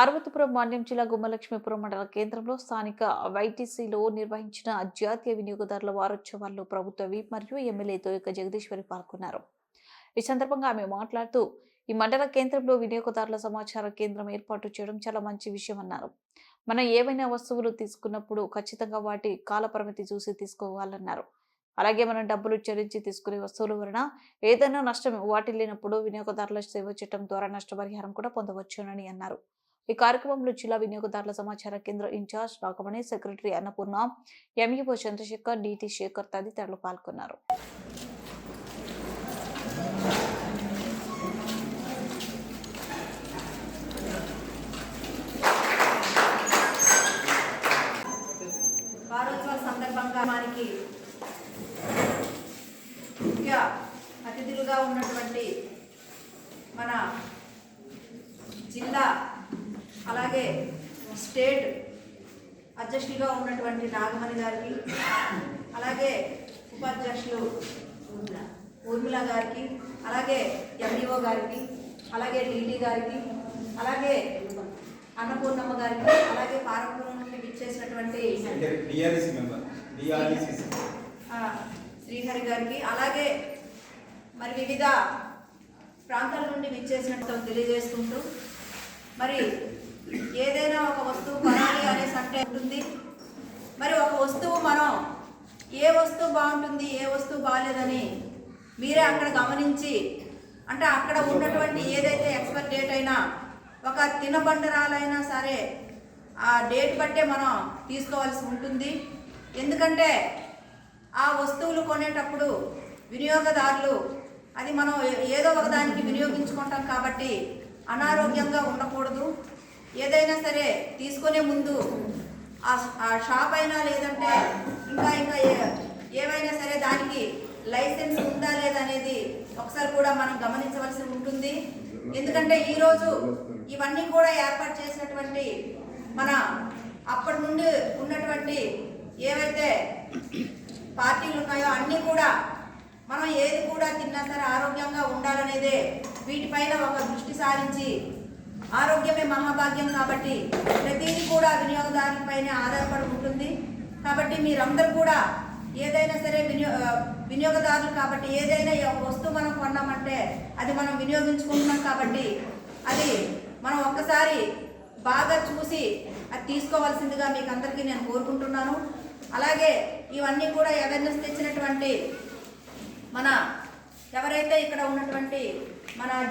పార్వతీపురం మండలం జిల్లా గుమ్మలక్ష్మీపురం మండల కేంద్రంలో స్థానిక వైటీసీలో నిర్వహించిన జాతీయ వినియోగదారుల వారోత్సవాల్లో ప్రభుత్వ విప్ మరియు ఎమ్మెల్యే తోయక జగదీశ్వరి పాల్గొన్నారు. ఈ సందర్భంగా ఆమె మాట్లాడుతూ ఈ మండల కేంద్రంలో వినియోగదారుల సమాచార కేంద్రం ఏర్పాటు చేయడం చాలా మంచి విషయమన్నారు. మనం ఏవైనా వస్తువులు తీసుకున్నప్పుడు ఖచ్చితంగా వాటి కాలపరిమితి చూసి తీసుకోవాలన్నారు. అలాగే మనం డబ్బులు చెల్లించి తీసుకునే వస్తువుల వలన ఏదైనా నష్టం వాటిల్లినప్పుడు వినియోగదారుల సేవ చట్టం ద్వారా నష్టపరిహారం కూడా పొందవచ్చునని అన్నారు. ఈ కార్యక్రమంలో జిల్లా వినియోగదారుల సమాచార కేంద్ర in charge Raghavani, secretary Annapurna, MEO Chandrasekhar, DT Sekhar తదితరులు పాల్గొన్నారు. వారోత్సవాల సందర్భంగా మనకి ముఖ్య అతిథులుగా ఉన్నటువంటి మన జిల్లా అలాగే స్టేట్ అధ్యక్షులుగా ఉన్నటువంటి నాగమణి గారికి, అలాగే ఉపాధ్యక్షులు ఊర్మిళ గారికి, అలాగే ఎంఈఓ గారికి, అలాగే డిటి గారికి, అలాగే అన్నపూర్ణమ్మ గారికి, అలాగే పార్వతీపురం నుండి విచ్చేసినటువంటి శ్రీహరి గారికి, అలాగే మరి వివిధ ప్రాంతాల నుండి విచ్చేసినట్టు తెలియజేసుకుంటూ, మరి ఏదైనా ఒక వస్తువు కొనాలి అనేసి అంటే ఉంటుంది. మరి ఒక వస్తువు మనం ఏ వస్తువు బాగుంటుంది, ఏ వస్తువు బాగాలేదని మీరే అక్కడ గమనించి, అంటే అక్కడ ఉన్నటువంటి ఏదైతే ఎక్స్పైర్ డేట్ అయినా ఒక తినబండరాలైనా సరే ఆ డేట్ బట్టే మనం తీసుకోవాల్సి ఉంటుంది. ఎందుకంటే ఆ వస్తువులు కొనేటప్పుడు వినియోగదారులు అది మనం ఏదో ఒకదానికి వినియోగించుకుంటాం కాబట్టి అనారోగ్యంగా ఉండకూడదు. ఏదైనా సరే తీసుకునే ముందు ఆ షాప్ అయినా లేదంటే ఇంకా ఏవైనా సరే దానికి లైసెన్స్ ఉందా లేదనేది ఒకసారి కూడా మనం గమనించవలసి ఉంటుంది. ఎందుకంటే ఈరోజు ఇవన్నీ కూడా ఏర్పాటు చేసినటువంటి మన అప్పటి నుండి ఉన్నటువంటి ఏవైతే పార్టీలు ఉన్నాయో అన్నీ కూడా మనం ఏది కూడా తిన్నా సరే ఆరోగ్యంగా ఉండాలనేదే వీటిపైన ఒక దృష్టి సారించి, ఆరోగ్యమే మహాభాగ్యం కాబట్టి ప్రతిదీ కూడా వినియోగదారులపైనే ఆధారపడి ఉంటుంది. కాబట్టి మీరందరూ కూడా ఏదైనా సరే వినియోగదారులు కాబట్టి ఏదైనా వస్తువు మనం కొన్నామంటే అది మనం వినియోగించుకుంటున్నాం కాబట్టి అది మనం ఒక్కసారి బాగా చూసి అది తీసుకోవాల్సిందిగా మీకు అందరికీ నేను కోరుకుంటున్నాను. అలాగే ఇవన్నీ కూడా అవేర్నెస్ తెచ్చినటువంటి మన ఎవరైతే ఇక్కడ ఉన్నటువంటి మన